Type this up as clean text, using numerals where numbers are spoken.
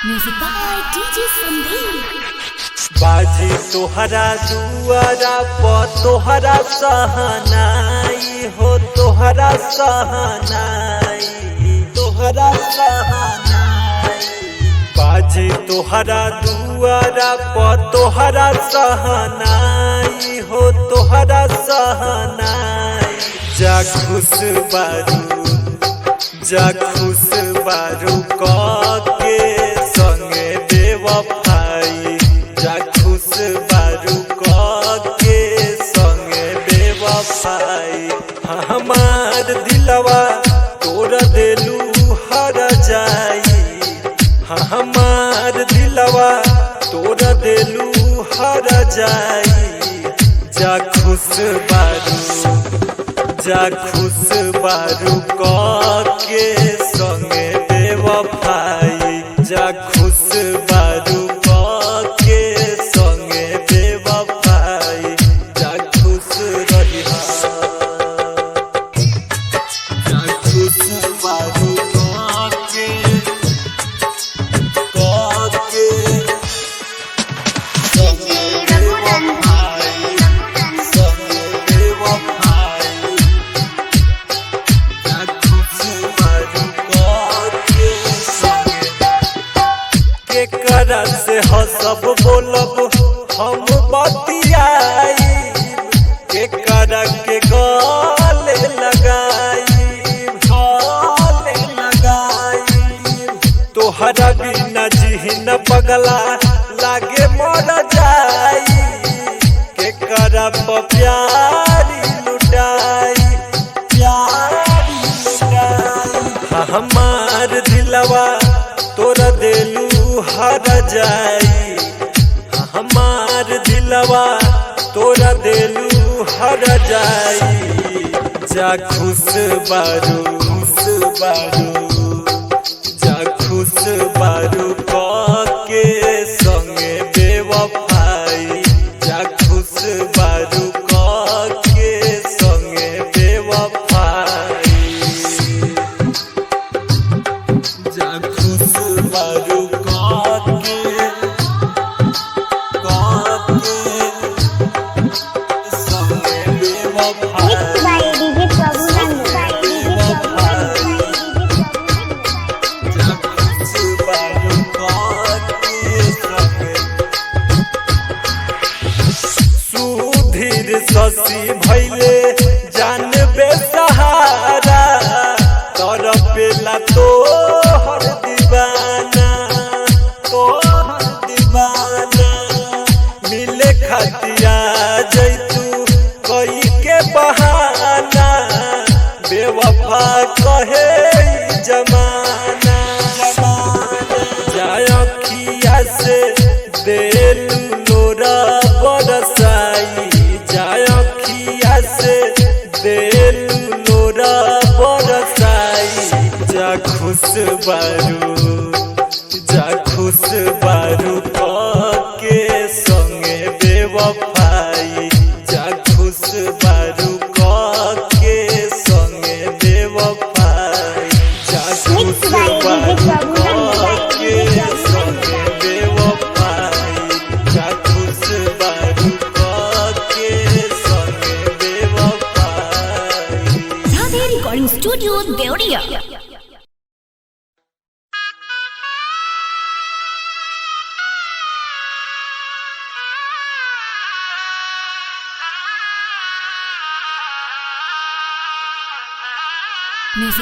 Music by DJ Sandeep. बाजी तोहरा दुआरा पर तोहरा सहनाई हो, तोहरा सहनाई, तोहरा सहनाई। बाजी तोहरा दुआरा पर तोहरा सहनाई हो, तोहरा सहनाई। जा खुश बारू के संगे बेवफाई। जा खुश बारू के संगे बेवफाई। हमार दिलवा तोड़ देलू हर जाई। हमार दिलवा तोड़ देलू हर जाई। जा खुश बारू के संगे बेवफाई। जा खुश बारू के संगे बेवफाई। जा खुश रहिहा। जा खुश बारू के संगे बेवफाई, संगे बेवफाई। जा खुश बारू के संगे केकरा से हंसब बोलब हम बतियाई। केकरा के गले लगाई, गले लगाई। तोहरा बिना जिहन पगला लागे मर जाई। केकरा पर प्यारी लुटाई, प्यारी लुटाई। हमार दिलवा तोरा देलू हर जाई। हमार दिलवा तोरा देलू हर जाई। जा खुश बारू, जा खुश बारू के संगे बेवफाई। जा खुश बारू के संगे बेवफाई। जा खुश बारू के संगे बेवफाई। Mixed by DJ Prabhu Nandu. जा खुश बारू के संगे। सुधीर शशि भैले जान बेसहारा। तरपेला तोहर दीवाना, तोहर दीवाना। मिले खतिया जैतू कई के बहाना। बेवफा कहे ई जमाना। जाय अखिया से देलू लोरा बरसाई। जाय अखिया से देलू लोरा बरसाई। जा खुश बारू के संगे बेवफाई। जा खुश बारू के संगे बेवफाई। जा खुश बारू के संगे बेवफाई। जा खुश बारू के संगे बेवफाई। Radhe Recording Studio, Deoria. Music